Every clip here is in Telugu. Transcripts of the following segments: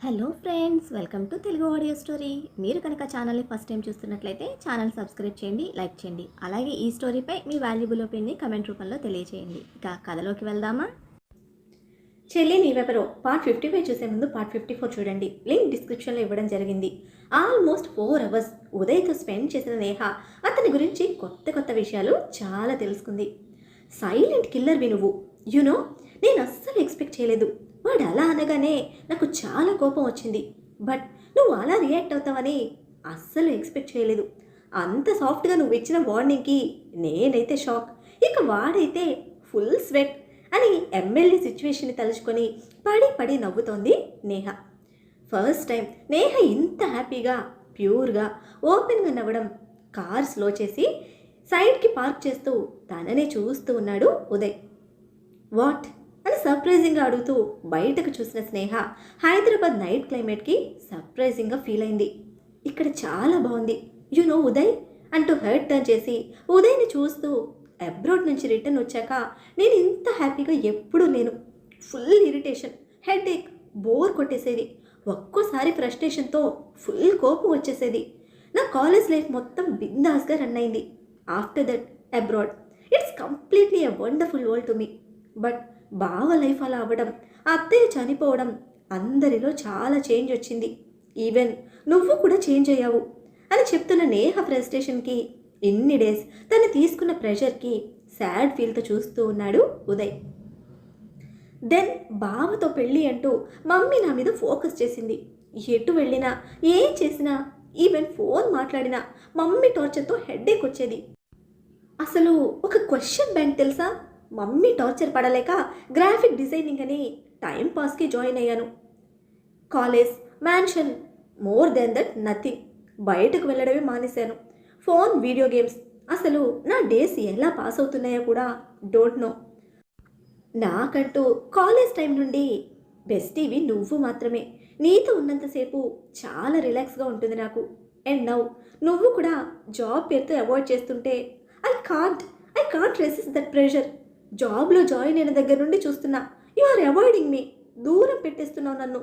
Hello friends, welcome to Telugu audio story. మీరు కనుక ఛానల్ని ఫస్ట్ టైం చూస్తున్నట్లయితే ఛానల్ సబ్స్క్రైబ్ చేయండి, లైక్ చేయండి. అలాగే ఈ స్టోరీపై మీ వాల్యుబుల్ ఒపీనియన్ని కమెంట్ రూపంలో తెలియజేయండి. ఇక కథలోకి వెళ్దామా? చెల్లి నీవెవరో పార్ట్ 55 చూసే ముందు పార్ట్ 54 చూడండి. లింక్ డిస్క్రిప్షన్లో ఇవ్వడం జరిగింది. ఆల్మోస్ట్ 4 అవర్స్ ఉదయ్తో స్పెండ్ చేసిన నేహ అతని గురించి కొత్త కొత్త విషయాలు చాలా తెలుసుకుంది. సైలెంట్ కిల్లర్వి నువ్వు, యునో, నేను అస్సలు ఎక్స్పెక్ట్ చేయలేదు. వాడు అలా అనగానే నాకు చాలా కోపం వచ్చింది. బట్ నువ్వు అలా రియాక్ట్ అవుతావని అస్సలు ఎక్స్పెక్ట్ చేయలేదు. అంత సాఫ్ట్గా నువ్వు ఇచ్చిన వార్నింగ్కి నేనైతే షాక్. ఇక వాడైతే ఫుల్ స్వెట్ అని ఎమ్మెల్యే సిచ్యువేషన్ని తలుచుకొని పడి పడి నవ్వుతోంది నేహ. ఫస్ట్ టైం నేహ ఇంత హ్యాపీగా ప్యూర్గా ఓపెన్గా నవ్వడం. కార్ స్లో చేసి సైడ్కి పార్క్ చేస్తూ తననే చూస్తూ ఉన్నాడు ఉదయ్. వాట్ అని సర్ప్రైజింగ్గా అడుగుతూ బయటకు చూసిన స్నేహ హైదరాబాద్ నైట్ క్లైమేట్కి సర్ప్రైజింగ్గా ఫీల్ అయింది. ఇక్కడ చాలా బాగుంది, యునో ఉదయ్ అంటూ హెడ్ టర్న్ చేసి ఉదయ్ని చూస్తూ, అబ్రాడ్ నుంచి రిటర్న్ వచ్చాక నేను ఇంత హ్యాపీగా ఎప్పుడూ లేను. ఫుల్ ఇరిటేషన్, హెడ్ ఏక్, బోర్ కొట్టేసేది. ఒక్కోసారి ఫ్రస్ట్రేషన్తో ఫుల్ కోపం వచ్చేసేది. నా కాలేజ్ లైఫ్ మొత్తం బిందాస్గా రన్ అయింది. After that abroad, it's completely a wonderful world to me. But బావ లైఫ్ అలా అవ్వడం, అత్తయ్య చనిపోవడం, అందరిలో చాలా చేంజ్ వచ్చింది. ఈవెన్ నువ్వు కూడా చేంజ్ అయ్యావు అని చెప్తున్న నేహ ఫ్రస్ట్రేషన్కి, ఇన్ని డేస్ తను తీసుకున్న ప్రెషర్కి సాడ్ ఫీల్తో చూస్తూ ఉన్నాడు ఉదయ్. దెన్ బావతో పెళ్ళి అంటూ మమ్మీ నా మీద ఫోకస్ చేసింది. ఎటు వెళ్ళినా, ఏం చేసినా, ఈవెన్ ఫోన్ మాట్లాడినా మమ్మీ టార్చర్తో హెడ్ఏక్ వచ్చేది. అసలు ఒక క్వశ్చన్ బ్యాంక్ తెలుసా? మమ్మీ టార్చర్ పడలేక గ్రాఫిక్ డిజైనింగ్ అని టైంపాస్కి జాయిన్ అయ్యాను. College, mansion, more than that nothing. బయటకు వెళ్ళడమే మానేశాను. Phone, video games. అసలు నా డేస్ ఎలా పాస్ అవుతున్నాయో కూడా డోంట్ నో. నాకంటూ కాలేజ్ టైం నుండి బెస్టీవి నువ్వు మాత్రమే. నీతో ఉన్నంతసేపు చాలా రిలాక్స్గా ఉంటుంది నాకు. అండ్ నౌ నువ్వు కూడా జాబ్ పేరుతో అవాయిడ్ చేస్తుంటే I can't resist that pressure. జాబ్లో జాయిన్ అయిన దగ్గర నుండి చూస్తున్నా, యు ఆర్ అవాయిడింగ్ మీ, దూరం పెట్టేస్తున్నావు నన్ను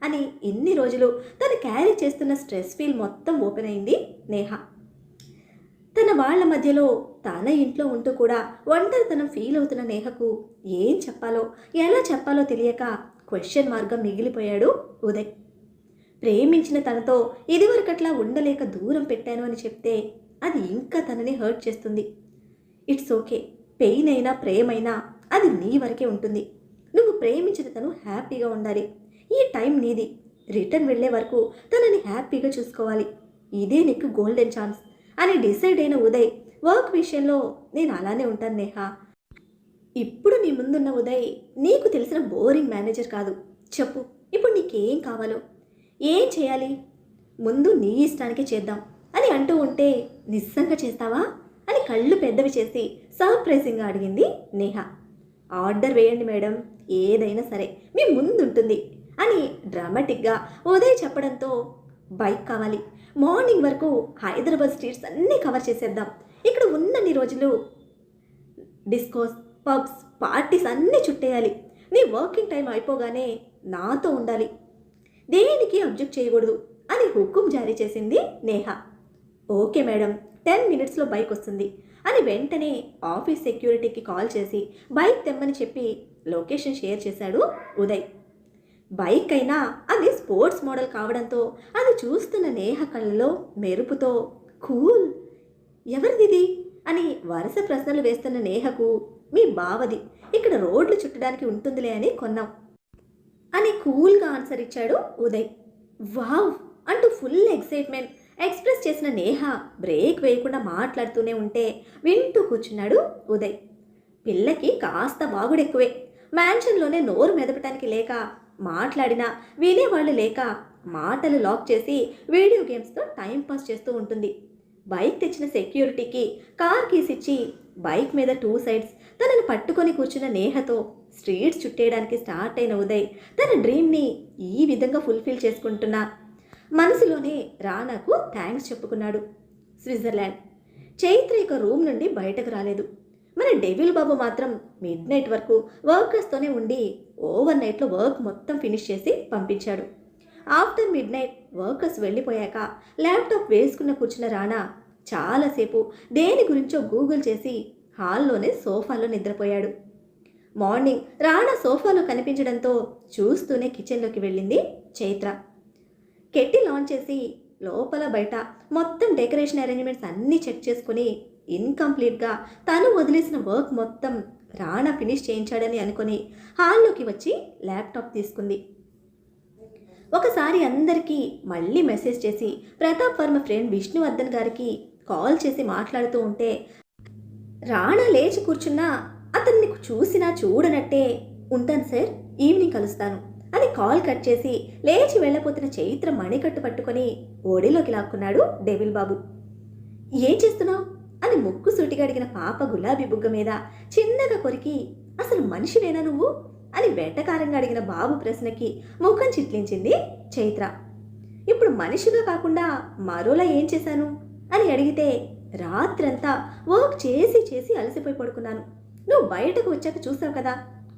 అని ఇన్ని రోజులు తను క్యారీ చేస్తున్న స్ట్రెస్ ఫీల్ మొత్తం ఓపెన్ అయింది నేహ. తన వాళ్ళ మధ్యలో తన ఇంట్లో ఉంటూ కూడా ఒంటరితనం ఫీల్ అవుతున్న నేహకు ఏం చెప్పాలో ఎలా చెప్పాలో తెలియక క్వశ్చన్ మార్గం మిగిలిపోయాడు ఉదయ్. ప్రేమించిన తనతో ఇదివరకట్లా ఉండలేక దూరం పెట్టాను అని చెప్తే అది ఇంకా తనని హర్ట్ చేస్తుంది. ఇట్స్ ఓకే, పెయిన్ అయినా ప్రేమైనా అది నీ వరకే ఉంటుంది. నువ్వు ప్రేమించిన తను హ్యాపీగా ఉండాలి. ఈ టైం నీది. రిటర్న్ వెళ్ళే వరకు తనని హ్యాపీగా చూసుకోవాలి. ఇదే నీకు గోల్డెన్ ఛాన్స్ అని డిసైడ్ అయిన ఉదయ్, వర్క్ విషయంలో నేను అలానే ఉంటాను నేహ. ఇప్పుడు నీ ముందున్న ఉదయ్ నీకు తెలిసిన బోరింగ్ మేనేజర్ కాదు. చెప్పు, ఇప్పుడు నీకేం కావాలో, ఏం చేయాలి? ముందు నీ ఇష్టానికి చేద్దాం అని అంటూ ఉంటే నిజంగా చేస్తావా అని కళ్ళు పెద్దవి చేసి సర్ప్రైజింగ్గా అడిగింది నేహ. ఆర్డర్ వేయండి మేడం, ఏదైనా సరే మీ ముందుంటుంది అని డ్రామాటిక్గా ఉదయ్ చెప్పడంతో, బైక్ కావాలి, మార్నింగ్ వరకు హైదరాబాద్ స్ట్రీట్స్ అన్నీ కవర్ చేసేద్దాం, ఇక్కడ ఉన్నన్ని రోజులు డిస్కోస్, పబ్స్, పార్టీస్ అన్నీ చుట్టేయాలి, నీ వర్కింగ్ టైం అయిపోగానే నాతో ఉండాలి, దేనికి అబ్జెక్ట్ చేయకూడదు అని హుకుం జారీ చేసింది నేహ. ఓకే మేడం, 10 మినిట్స్లో బైక్ వస్తుంది అని వెంటనే ఆఫీస్ సెక్యూరిటీకి కాల్ చేసి బైక్ తెమ్మని చెప్పి లొకేషన్ షేర్ చేశాడు ఉదయ్. బైక్ అయినా అది స్పోర్ట్స్ మోడల్ కావడంతో అది చూస్తున్న నేహ కళ్ళలో మెరుపుతో, కూల్, ఎవరిది అని వరుస ప్రశ్నలు వేస్తున్న నేహకు, మీ బావది, ఇక్కడ రోడ్లు చుట్టడానికి ఉంటుందిలే అని కొన్నాం అని కూల్గా ఆన్సర్ ఇచ్చాడు ఉదయ్. వావ్ అంటూ ఫుల్ ఎక్సైట్మెంట్ ఎక్స్ప్రెస్ చేసిన నేహ బ్రేక్ వేయకుండా మాట్లాడుతూనే ఉంటే వింటూ కూర్చున్నాడు ఉదయ్. పిల్లకి కాస్త వాగుడెక్కువే. మ్యాన్షన్లోనే నోరు మెదపటానికి లేక, మాట్లాడినా వినేవాళ్ళు లేక మాటలు లాక్ చేసి వీడియో గేమ్స్తో టైంపాస్ చేస్తూ ఉంటుంది. బైక్ తెచ్చిన సెక్యూరిటీకి కార్ కీస్ ఇచ్చి బైక్ మీద 2 సైడ్స్ తనను పట్టుకొని కూర్చున్న నేహతో స్ట్రీట్స్ చుట్టేయడానికి స్టార్ట్ అయిన ఉదయ్ తన డ్రీమ్ని ఈ విధంగా ఫుల్ఫిల్ చేసుకుంటున్నా మనసులోనే రానాకు థ్యాంక్స్ చెప్పుకున్నాడు. స్విట్జర్లాండ్. చైత్ర ఇక రూమ్ నుండి బయటకు రాలేదు. మన డెవిల్ బాబు మాత్రం మిడ్ నైట్ వరకు వర్కర్స్తోనే ఉండి ఓవర్ నైట్లో వర్క్ మొత్తం ఫినిష్ చేసి పంపించాడు. ఆఫ్టర్ మిడ్ నైట్ వర్కర్స్ వెళ్ళిపోయాక ల్యాప్టాప్ వేసుకున్న కూర్చున్న రాణా చాలాసేపు దేని గురించో గూగుల్ చేసి హాల్లోనే సోఫాలో నిద్రపోయాడు. మార్నింగ్ రాణా సోఫాలో కనిపించడంతో చూస్తూనే కిచెన్లోకి వెళ్ళింది చైత్ర. కెటిల్ ఆన్ చేసి లోపల బయట మొత్తం డెకరేషన్ అరేంజ్మెంట్స్ అన్నీ చెక్ చేసుకుని ఇన్కంప్లీట్గా తను వదిలేసిన వర్క్ మొత్తం రాణా ఫినిష్ చేయించాడని అనుకుని హాల్లోకి వచ్చి ల్యాప్టాప్ తీసుకుంది. ఒకసారి అందరికీ మళ్ళీ మెసేజ్ చేసి ప్రతాప్ వర్మ ఫ్రెండ్ విష్ణువర్ధన్ గారికి కాల్ చేసి మాట్లాడుతూ ఉంటే రాణా లేచి కూర్చున్నా అతన్ని చూసినా చూడనట్టే ఉంటాను సార్, ఈవినింగ్ కలుస్తాను అని కాల్ కట్ చేసి లేచి వెళ్ళపోతున్న చైత్ర మణికట్టు పట్టుకొని ఒడిలోకి లాక్కున్నాడు డెవిల్ బాబు. ఏం చేస్తున్నావు అని ముక్కు సూటిగా అడిగిన పాప గులాబీ బుగ్గ మీద చిన్నగా కొరికి అసలు మనిషివేనా నువ్వు అని వెటకారంగా అడిగిన బాబు ప్రశ్నకి ముఖం చిట్లించింది చైత్ర. ఇప్పుడు మనిషిగా కాకుండా మరోలా ఏం చేశాను అని అడిగితే రాత్రంతా వర్క్ చేసి చేసి అలసిపోయి పడుకున్నాను, నువ్వు బయటకు వచ్చాక చూసావు కదా,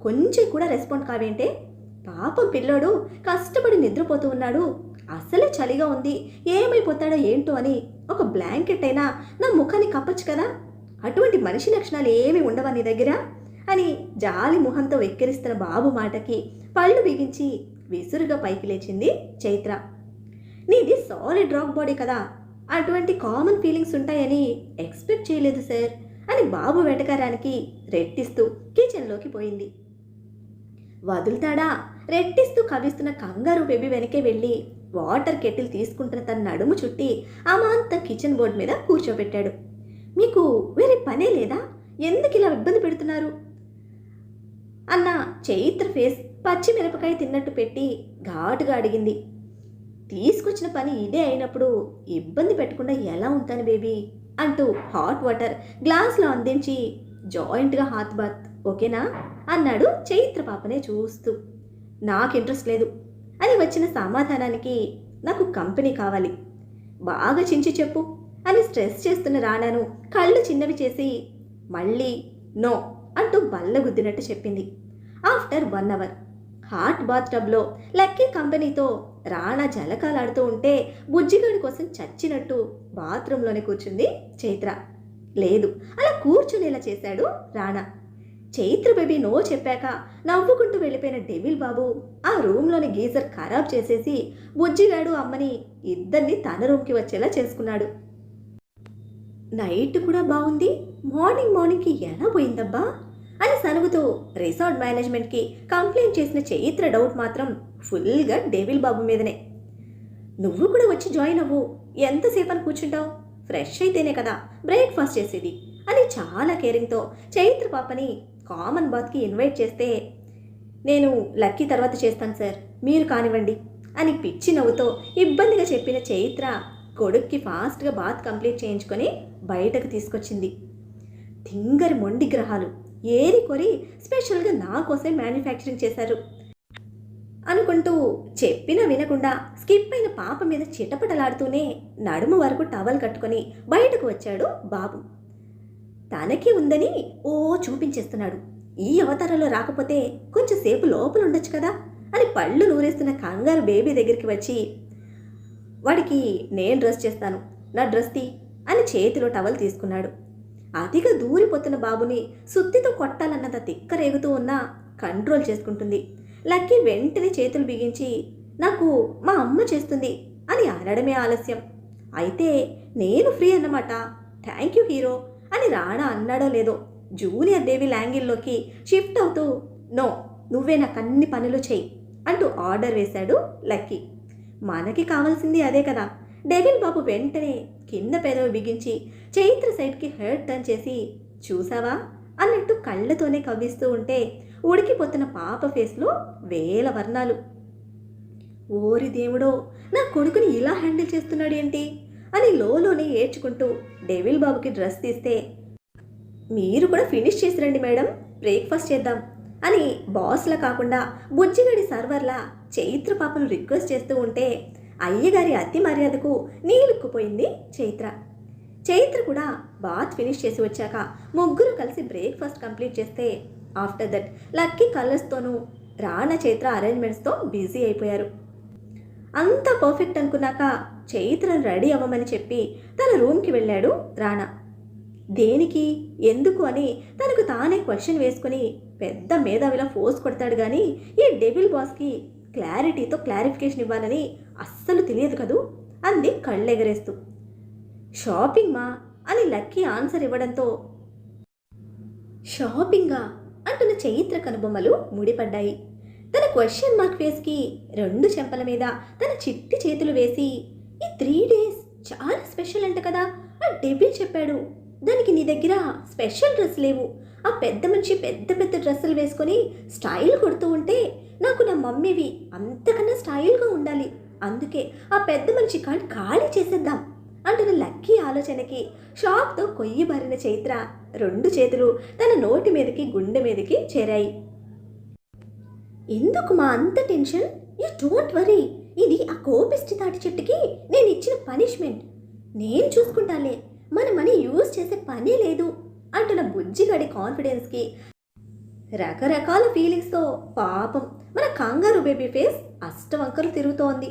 కొంచెం కూడా రెస్పాండ్ కావేంటే, పాపం పిల్లోడు కష్టపడి నిద్రపోతూ ఉన్నాడు, అసలే చలిగా ఉంది, ఏమైపోతాడో ఏంటో అని ఒక బ్లాంకెట్ అయినా నా ముఖాన్ని కప్పచ్చు కదా, అటువంటి మనిషి లక్షణాలు ఏమి ఉండవా నీ దగ్గర అని జాలి ముఖంతో వెక్కిరిస్తున్న బాబు మాటకి పళ్ళు బిగించి విసురుగా పైకి లేచింది చైత్ర. నీది సాలిడ్ రాక్ బాడీ కదా, అటువంటి కామన్ ఫీలింగ్స్ ఉంటాయని ఎక్స్పెక్ట్ చేయలేదు సార్ అని బాబు వెటకారానికి రెట్టిస్తూ కిచెన్లోకి పోయింది. వదులుతాడా రెట్టిస్తూ కవిస్తున్న కంగారు బేబీ వెనకే వెళ్ళి వాటర్ కెటిల్ తీసుకుంటున్న తన నడుము చుట్టి అమాంత కిచెన్ బోర్డ్ మీద కూర్చోబెట్టాడు. మీకు వేరే పనే లేదా, ఎందుకు ఇలా ఇబ్బంది పెడుతున్నారు అన్న చైత్ర ఫేస్ పచ్చిమిరపకాయ తిన్నట్టు పెట్టి ఘాటుగా అడిగింది. తీసుకొచ్చిన పని ఇదే అయినప్పుడు ఇబ్బంది పెట్టకుండా ఎలా ఉంటాను బేబీ అంటూ హాట్ వాటర్ గ్లాస్లో అందించి జాయింట్గా హాత్ బాత్ ఓకేనా అన్నాడు చైత్ర పాపనే చూస్తూ. నాకు ఇంట్రెస్ట్ లేదు అని వచ్చిన సమాధానానికి నాకు కంపెనీ కావాలి, బాగా చించి చెప్పు అని స్ట్రెస్ చేస్తున్న రాణాను కళ్ళు చిన్నవి చేసి మళ్ళీ నో అంటూ బల్లగుద్దినట్టు చెప్పింది. ఆఫ్టర్ 1 అవర్ హాట్ బాత్ టబ్లో లక్కీ కంపెనీతో రాణా జలకాలాడుతూ ఉంటే బుజ్జిగాడి కోసం చచ్చినట్టు బాత్రూంలోనే కూర్చుంది చైత్ర. లేదు, అలా కూర్చునేలా చేశాడు రాణా. చైత్ర బేబీ నో చెప్పాక నవ్వుకుంటూ వెళ్ళిపోయిన డెవిల్ బాబు ఆ రూమ్లోని గీజర్ ఖరాబ్ చేసేసి బుజ్జిగాడు అమ్మని ఇద్దరిని తన రూమ్కి వచ్చేలా చేసుకున్నాడు. నైట్ కూడా బాగుంది, మార్నింగ్కి ఎలా పోయిందబ్బా అని సనుగుతూ రిసార్ట్ మేనేజ్మెంట్కి కంప్లైంట్ చేసిన చైత్ర డౌట్ మాత్రం ఫుల్గా డెవిల్ బాబు మీదనే. నువ్వు కూడా వచ్చి జాయిన్ అవ్వు, ఎంతసేపు అని కూర్చుంటావు, ఫ్రెష్ అయితేనే కదా బ్రేక్ఫాస్ట్ చేసేది అని చాలా కేరింగ్తో చైత్ర పాపని కామన్ బాత్కి ఇన్వైట్ చేస్తే నేను లక్కీ తర్వాత చేస్తాను సార్, మీరు కానివ్వండి అని పిచ్చి నవ్వుతో ఇబ్బందిగా చెప్పిన చైత్ర కొడుక్కి ఫాస్ట్గా బాత్ కంప్లీట్ చేయించుకొని బయటకు తీసుకొచ్చింది. తింగరి మొండి గ్రహాలు ఏరి కొరి స్పెషల్గా నా కోసం మ్యానుఫ్యాక్చరింగ్ చేశారు అనుకుంటూ చెప్పినా వినకుండా స్కిప్ అయిన పాప మీద చిటపటలాడుతూనే నడుము వరకు టవల్ కట్టుకొని బయటకు వచ్చాడు బాబు. తనకి ఉందని చూపించేస్తున్నాడు, ఈ అవతారంలో రాకపోతే కొంచెం సేపు లోపల ఉండొచ్చు కదా అని పళ్ళు నూరేస్తున్న కంగారు బేబీ దగ్గరికి వచ్చి వాడికి నేను డ్రెస్ చేస్తాను, నా డ్రెస్ తీ అని చేతిలో టవల్ తీసుకున్నాడు. అతిగా దూరిపోతున్న బాబుని సుత్తితో కొట్టాలన్నంత తిక్కరేగుతూ ఉన్నా కంట్రోల్ చేసుకుంటుంది. లక్కీ వెంటనే చేతులు బిగించి నాకు మా అమ్మ చేస్తుంది అని అనడమే ఆలస్యం. అయితే నేను ఫ్రీ అన్నమాట, థ్యాంక్ యూ హీరో అని రాణా అన్నాడో లేదో జూనియర్ దేవి ల్యాంగిల్లోకి షిఫ్ట్ అవుతూ నో నువ్వే నాకు అన్ని పనులు చెయ్యి అంటూ ఆర్డర్ వేశాడు లక్కీ. మనకి కావాల్సింది అదే కదా. డెవిల్ బాబు వెంటనే కింద పెదవి బిగించి చైత్ర సైడ్కి హెడ్ టర్న్ చేసి చూసావా అన్నట్టు కళ్ళతోనే కవ్విస్తూ ఉంటే ఉడికిపోతున్న పాప ఫేస్లో వేల వర్ణాలు. ఓరి దేవుడో, నా కొడుకుని ఇలా హ్యాండిల్ చేస్తున్నాడు ఏంటి అని లోలోనే ఏడ్చుకుంటూ డెవిల్ బాబుకి డ్రెస్ తీస్తే మీరు కూడా ఫినిష్ చేసి రండి మేడం, బ్రేక్ఫాస్ట్ చేద్దాం అని బాస్లా కాకుండా బుజ్జిగడి సర్వర్లా చైత్ర పాపను రిక్వెస్ట్ చేస్తూ ఉంటే అయ్యగారి అతి మర్యాదకు నీలుక్కుపోయింది చైత్ర. చైత్ర కూడా బాత్ ఫినిష్ చేసి వచ్చాక ముగ్గురు కలిసి బ్రేక్ఫాస్ట్ కంప్లీట్ చేస్తే ఆఫ్టర్ దట్ లక్కీ కలర్స్తోనూ రాణా చైత్ర అరేంజ్మెంట్స్తో బిజీ అయిపోయారు. అంతా పర్ఫెక్ట్ అనుకున్నాక చైత్రను రెడీ అవ్వమని చెప్పి తన రూమ్కి వెళ్ళాడు రాణా. దేనికి, ఎందుకు అని తనకు తానే క్వశ్చన్ వేసుకుని పెద్ద మేధావిలా ఫోర్స్ కొడతాడు. కానీ ఈ డెవిల్ బాస్కి క్లారిటీతో క్లారిఫికేషన్ ఇవ్వాలని అస్సలు తెలియదు కదూ అంది కళ్ళెగరేస్తూ. షాపింగ్ మా అని లక్కీ ఆన్సర్ ఇవ్వడంతో షాపింగా అంటున్న చైత్ర కనుబొమ్మలు ముడిపడ్డాయి. తన క్వశ్చన్ మార్క్ ఫేస్కి 2 చెంపల మీద తన చిట్టి చేతులు వేసి, ఈ 3 days చాలా స్పెషల్ అంట కదా, ఆ డెవిల్ చెప్పాడు. దానికి నీ దగ్గర స్పెషల్ డ్రెస్ లేవు. ఆ పెద్ద మనిషి పెద్ద పెద్ద డ్రెస్సులు వేసుకొని స్టైల్ కొడుతూ ఉంటే నాకు నా మమ్మీవి అంతకన్నా స్టైల్గా ఉండాలి. అందుకే ఆ పెద్ద మనిషి కార్డ్ ఖాళీ చేసేద్దాం అంటున్న లక్కీ ఆలోచనకి షాక్తో కొయ్యి బారిన చైత్ర 2 చేతులు తన నోటి మీదకి గుండె మీదకి చేరాయి. ఎందుకు మా అంత టెన్షన్? యూ డోంట్ వరీ, ఇది ఆ కోపిష్టి తాటి చెట్టుకి నేను ఇచ్చిన పనిష్మెంట్. నేను చూసుకుంటాలే, మన మనీ యూజ్ చేసే పనే లేదు అంటున్న బుజ్జిగడి కాన్ఫిడెన్స్కి రకరకాల ఫీలింగ్స్తో పాపం మన కంగారు బేబీ ఫేస్ అష్టవంకలు తిరుగుతోంది.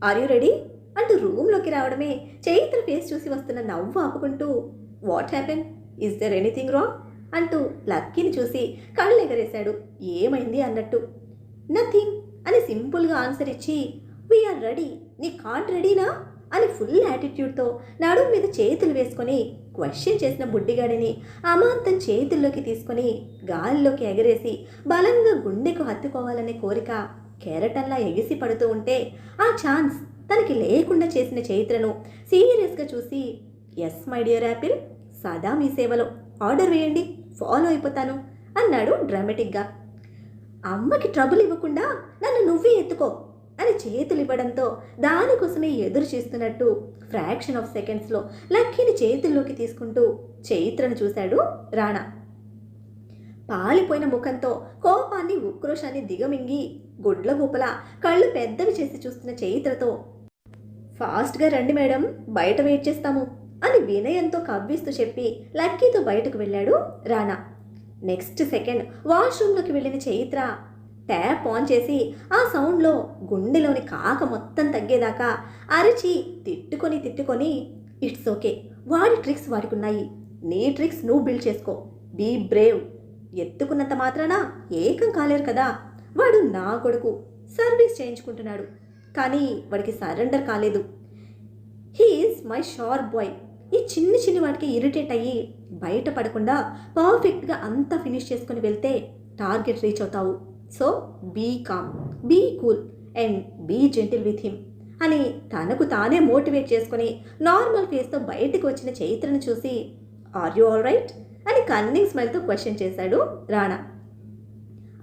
ఆర్ యూ రెడీ అంటూ రూమ్లోకి రావడమే చైత్ర ఫేస్ చూసి వస్తున్న నవ్వు ఆపుకుంటూ, what happen, is there anything wrong అంటూ లక్కీని చూసి కళ్ళు ఎగరేశాడు ఏమైంది అన్నట్టు. నథింగ్ అని సింపుల్గా ఆన్సర్ ఇచ్చి, వీఆర్ రెడీ, నీ కార్డ్ రెడీనా అని ఫుల్ యాటిట్యూడ్తో నడుం మీద చేతులు వేసుకొని క్వశ్చన్ చేసిన బుడ్డిగాడిని అమాంతం చేతుల్లోకి తీసుకొని గాలిలోకి ఎగరేసి బలంగా గుండెకు హత్తుకోవాలనే కోరిక కెరటంలా ఎగిసి పడుతూ ఉంటే ఆ ఛాన్స్ తనకి లేకుండా చేసిన చైత్రను సీరియస్గా చూసి, ఎస్ మై డియర్ యాపిల్, సదా మీ సేవలో, ఆర్డర్ వేయండి, ఫాలో అయిపోతాను అన్నాడు డ్రామాటిక్గా. అమ్మకి ట్రబుల్ ఇవ్వకుండా నన్ను నువ్వే ఎత్తుకో అని చేతులు ఇవ్వడంతో దానికోసమే ఎదురు చేస్తున్నట్టు ఫ్రాక్షన్ ఆఫ్ సెకండ్స్లో లక్కీని చేతుల్లోకి తీసుకుంటూ చైత్రను చూశాడు రాణా. పాలిపోయిన ముఖంతో కోపాన్ని ఉక్రోషాన్ని దిగమింగి గుడ్ల గూపల కళ్ళు పెద్దవి చేసి చూస్తున్న చైత్రతో, ఫాస్ట్గా రండి మేడం, బయట వెయిట్ చేస్తాము అని వినయంతో కవ్విస్తూ చెప్పి లక్కీతో బయటకు వెళ్ళాడు రాణా. నెక్స్ట్ సెకండ్ వాష్రూమ్లోకి వెళ్ళిన చైత్ర ట్యాప్ ఆన్ చేసి ఆ సౌండ్లో గుండెలోని కాక మొత్తం తగ్గేదాకా అరిచి తిట్టుకొని ఇట్స్ ఓకే, వాడి ట్రిక్స్ వాడికి ఉన్నాయి, నీ ట్రిక్స్ నువ్వు బిల్డ్ చేసుకో, బీ బ్రేవ్, ఎత్తుకున్నంత మాత్రాన ఏకం కాలేరు కదా, వాడు నా కొడుకు, సర్వీస్ చేయించుకుంటున్నాడు కానీ వాడికి సరెండర్ కాలేదు. He is my sharp boy. ఈ చిన్ని వాటికి ఇరిటేట్ అయ్యి బయటపడకుండా పర్ఫెక్ట్గా అంతా ఫినిష్ చేసుకుని వెళ్తే టార్గెట్ రీచ్ అవుతావు. So be calm, be cool and be gentle with him అని తనకు తానే మోటివేట్ చేసుకుని నార్మల్ ఫేస్తో బయటకు వచ్చిన చైత్రను చూసి, ఆర్ యూ ఆల్ రైట్ అని కన్నింగ్ స్మైల్తో క్వశ్చన్ చేశాడు Rana.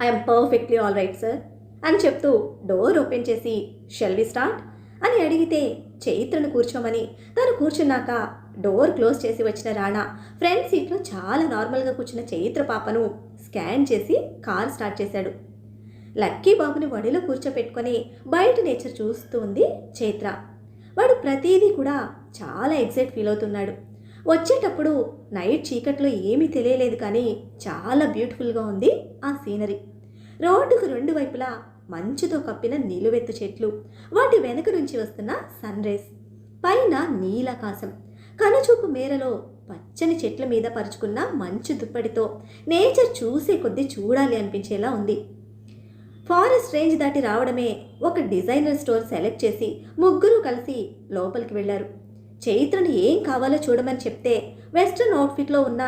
I'm perfectly all right sir అని చెప్తూ డోర్ ఓపెన్ చేసి, షెల్ వి స్టార్ట్ అని అడిగితే చైత్రను కూర్చోమని తను కూర్చున్నాక డోర్ క్లోజ్ చేసి వచ్చిన రాణా ఫ్రంట్ సీట్లో చాలా నార్మల్గా కూర్చున్న చైత్ర పాపను స్కాన్ చేసి కార్ స్టార్ట్ చేశాడు. లక్కీ బాబుని వడిలో కూర్చోపెట్టుకొని బయట నేచర్ చూస్తూ ఉంది చైత్ర. వాడు ప్రతిదీ కూడా చాలా ఎక్సైట్ ఫీల్ అవుతున్నాడు. వచ్చేటప్పుడు నైట్ చీకట్లో ఏమీ తెలియలేదు కానీ చాలా బ్యూటిఫుల్గా ఉంది ఆ సీనరీ. రోడ్డుకు 2 వైపులా మంచుతో కప్పిన నిలువెత్తు చెట్లు, వాటి వెనక నుంచి వస్తున్న సన్ రైజ్, పైన నీలాకాశం, కనుచూపు మేరలో పచ్చని చెట్ల మీద పరుచుకున్న మంచు దుప్పటితో నేచర్ చూసే కొద్దీ చూడాలి అనిపించేలా ఉంది. ఫారెస్ట్ రేంజ్ దాటి రావడమే ఒక డిజైనర్ స్టోర్ సెలెక్ట్ చేసి ముగ్గురు కలిసి లోపలికి వెళ్లారు. చైత్రను ఏం కావాలో చూడమని చెప్తే వెస్ట్రన్ అవుట్ఫిట్లో ఉన్న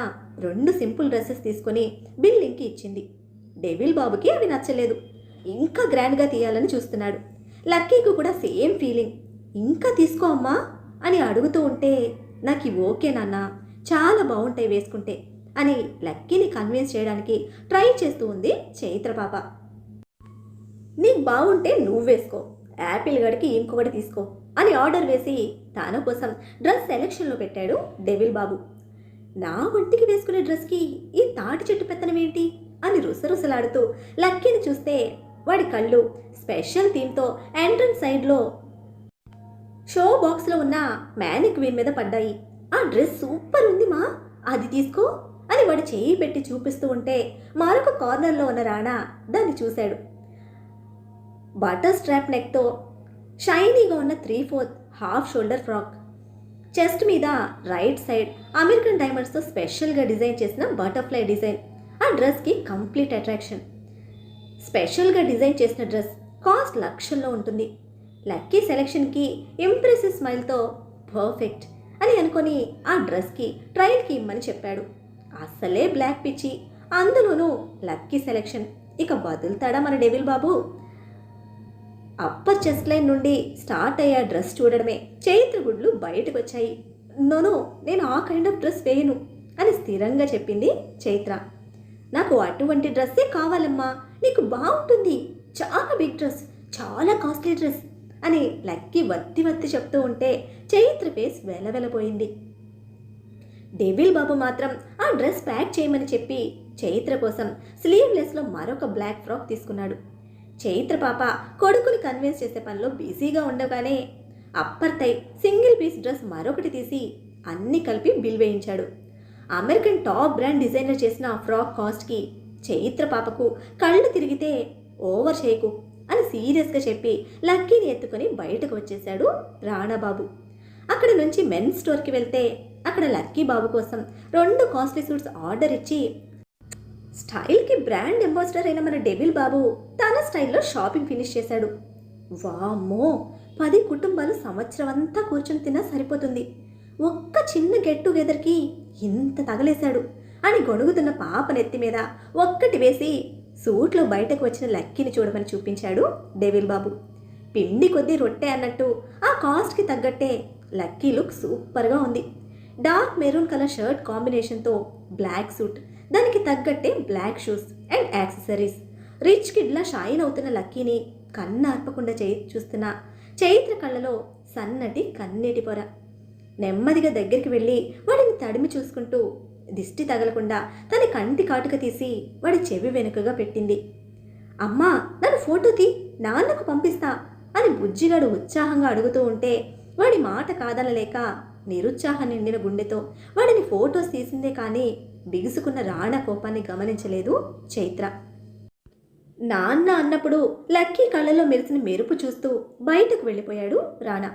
2 సింపుల్ డ్రెస్సెస్ తీసుకొని బిల్లింగ్కి ఇచ్చింది. డెవిల్ బాబుకి అవి నచ్చలేదు, ఇంకా గ్రాండ్గా తీయాలని చూస్తున్నాడు. లక్కీకి కూడా సేమ్ ఫీలింగ్, ఇంకా తీసుకో అమ్మా అని అడుగుతూ ఉంటే, నాకు ఇవి ఓకే నాన్న, చాలా బాగుంటాయి వేసుకుంటే అని లక్కీని కన్విన్స్ చేయడానికి ట్రై చేస్తూ ఉంది చైత్ర పాప. నీకు బాగుంటే నువ్వు వేసుకో, యాపిల్ గడికి ఇంకొకటి తీసుకో అని ఆర్డర్ వేసి తన కోసం డ్రెస్ సెలెక్షన్లో పెట్టాడు డెవిల్ బాబు. నా ఒంటికి వేసుకునే డ్రెస్కి ఈ తాటి చెట్టు పెత్తనం ఏంటి అని రుసరుసలాడుతూ లక్కీని చూస్తే వాడి కళ్ళు స్పెషల్ థీమ్తో ఎంట్రన్స్ సైడ్లో షో బాక్స్లో ఉన్న మ్యానిక్వీన్ మీద పడ్డాయి. ఆ డ్రెస్ సూపర్ ఉంది మా, అది తీసుకో అని వాడు చేయి పెట్టి చూపిస్తూ ఉంటే మరొక కార్నర్లో ఉన్న రాణా దాన్ని చూశాడు. బటర్ స్ట్రాప్ నెక్తో షైనీగా ఉన్న 3/4 హాఫ్ షోల్డర్ ఫ్రాక్, చెస్ట్ మీద రైట్ సైడ్ అమెరికన్ డైమండ్స్తో స్పెషల్గా డిజైన్ చేసిన బటర్ఫ్లై డిజైన్ ఆ డ్రెస్కి కంప్లీట్ అట్రాక్షన్. స్పెషల్గా డిజైన్ చేసిన డ్రెస్ కాస్ట్ లక్షల్లో ఉంటుంది. లక్కీ సెలెక్షన్కి ఇంప్రెసివ్ స్మైల్తో పర్ఫెక్ట్ అని అనుకొని ఆ డ్రెస్కి ట్రయల్కి ఇమ్మని చెప్పాడు. అసలే బ్లాక్ పిచ్చి, అందులోనూ లక్కీ సెలెక్షన్, ఇక వదులుతాడా మన డెవిల్ బాబు? అప్పర్ చెస్ట్ లైన్ నుండి స్టార్ట్ అయ్యే డ్రెస్ చూడడమే చైత్ర గుడ్లు బయటకు వచ్చాయి. నోను, నేను ఆ కైండ్ ఆఫ్ డ్రెస్ వేయను అని స్థిరంగా చెప్పింది చైత్ర. నాకు అటువంటి డ్రెస్సే కావాలమ్మా, నీకు బాగుంటుంది, చాలా బిగ్ డ్రెస్, చాలా కాస్ట్లీ డ్రెస్ అని లక్కీ వత్తి వత్తి చెప్తూ ఉంటే చైత్ర ఫేస్ వెలవెలపోయింది. డెవిల్ బాబు మాత్రం ఆ డ్రెస్ ప్యాక్ చేయమని చెప్పి చైత్ర కోసం స్లీవ్లెస్లో మరొక బ్లాక్ ఫ్రాక్ తీసుకున్నాడు. చైత్ర పాప కొడుకుని కన్విన్స్ చేసే పనిలో బిజీగా ఉండగానే అప్పర్ టై సింగిల్ పీస్ డ్రెస్ మరొకటి తీసి అన్నీ కలిపి బిల్ వేయించాడు. అమెరికన్ టాప్ బ్రాండ్ డిజైనర్ చేసిన ఆ ఫ్రాక్ కాస్ట్కి చైత్ర పాపకు కళ్ళు తిరిగితే ఓవర్ చేయకు అని సీరియస్గా చెప్పి లక్కీని ఎత్తుకొని బయటకు వచ్చేశాడు రాణాబాబు. అక్కడి నుంచి మెన్స్ స్టోర్కి వెళ్తే అక్కడ లక్కీ బాబు కోసం 2 కాస్ట్లీ సూట్స్ ఆర్డర్ ఇచ్చి స్టైల్కి బ్రాండ్ అంబాసిడర్ అయిన మన డెవిల్ బాబు తన స్టైల్లో షాపింగ్ ఫినిష్ చేశాడు. వామ్మో, 10 కుటుంబాలు సంవత్సరం అంతా కూర్చొని తిన్నా సరిపోతుంది, ఒక్క చిన్న గెట్ టుగెదర్కి ఇంత తగలేశాడు అని గొణుగుతున్న పాప నెత్తి మీద ఒక్కటి వేసి సూట్లో బయటకు వచ్చిన లక్కీని చూడమని చూపించాడు డెవిల్ బాబు. పిండి కొద్దీ రొట్టె అన్నట్టు ఆ కాస్ట్కి తగ్గట్టే లక్కీ లుక్ సూపర్గా ఉంది. డార్క్ మెరూన్ కలర్ షర్ట్ కాంబినేషన్తో బ్లాక్ సూట్, దానికి తగ్గట్టే black shoes and accessories. Rich కిడ్లా షైన్ అవుతున్న లక్కీని కన్నార్పకుండా చూస్తున్న చైత్ర కళ్ళలో సన్నటి కన్నీటి పొర. నెమ్మదిగా దగ్గరికి వెళ్ళి వాడిని తడిమి చూసుకుంటూ దిష్టి తగలకుండా తన కంటి కాటుక తీసి వాడి చెవి వెనుకగా పెట్టింది. అమ్మా, నన్ను ఫోటో తీ, నాన్నకు పంపిస్తా అని బుజ్జిగాడు ఉత్సాహంగా అడుగుతూ ఉంటే వాడి మాట కాదనలేక నిరుత్సాహం నిండిన గుండెతో వాడిని ఫోటోస్ తీసిందే కానీ బిగుసుకున్న రాణా కోపాన్ని గమనించలేదు చైత్ర. నాన్న అన్నప్పుడు లక్కీ కళ్ళలో మెరిసిన మెరుపు చూస్తూ బయటకు వెళ్ళిపోయాడు రాణా.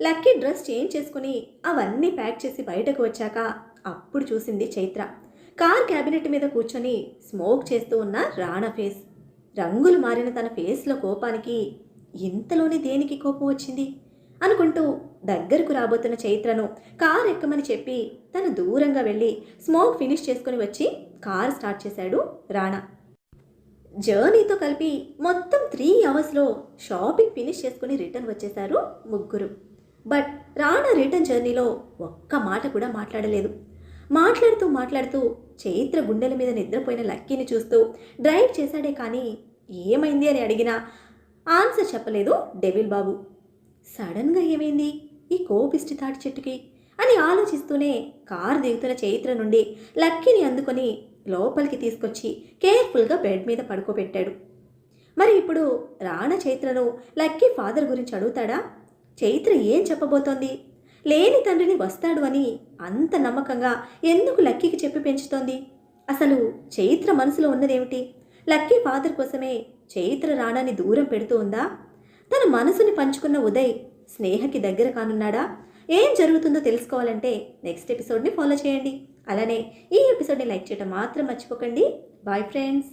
లక్కీ డ్రెస్ చేంజ్ చేసుకుని అవన్నీ ప్యాక్ చేసి బయటకు వచ్చాక అప్పుడు చూసింది చైత్ర. కార్ క్యాబినెట్ మీద కూర్చొని స్మోక్ చేస్తూ ఉన్న రాణా ఫేస్. రంగులు మారిన తన ఫేస్లో కోపానికి ఇంతలోనే దేనికి కోపం వచ్చింది అనుకుంటూ దగ్గరకు రాబోతున్న చైత్రను కార్ ఎక్కమని చెప్పి తను దూరంగా వెళ్ళి స్మోక్ ఫినిష్ చేసుకుని వచ్చి కార్ స్టార్ట్ చేశాడు రాణా. జర్నీతో కలిపి మొత్తం 3 అవర్స్లో షాపింగ్ ఫినిష్ చేసుకుని రిటర్న్ వచ్చేశారు ముగ్గురు. బట్ రాణా రిటర్న్ జర్నీలో ఒక్క మాట కూడా మాట్లాడలేదు. మాట్లాడుతూ చైత్ర గుండెల మీద నిద్రపోయిన లక్కీని చూస్తూ డ్రైవ్ చేశాడే కానీ ఏమైంది అని అడిగినా ఆన్సర్ చెప్పలేదు డెవిల్ బాబు. సడన్గా ఏమైంది ఈ కోపిష్టి తాటి చెట్టుకి అని ఆలోచిస్తూనే కారు దిగుతున్న చైత్ర నుండి లక్కీని అందుకొని లోపలికి తీసుకొచ్చి కేర్ఫుల్గా బెడ్ మీద పడుకోబెట్టాడు. మరి ఇప్పుడు రాణా చైత్రను లక్కీ ఫాదర్ గురించి అడుగుతాడా? చైత్ర ఏం చెప్పబోతోంది? లేని తండ్రిని వస్తాడు అని అంత నమ్మకంగా ఎందుకు లక్కీకి చెప్పి పెంచుతోంది? అసలు చైత్ర మనసులో ఉన్నదేమిటి? లక్కీ ఫాదర్ కోసమే చైత్ర రాణాని దూరం పెడుతూ ఉందా? తన మనసుని పంచుకున్న ఉదయ్ స్నేహకి దగ్గర కానున్నాడా? ఏం జరుగుతుందో తెలుసుకోవాలంటే నెక్స్ట్ ఎపిసోడ్ని ఫాలో చేయండి. అలానే ఈ ఎపిసోడ్ని లైక్ చేయడం మాత్రం మర్చిపోకండి. Bye friends.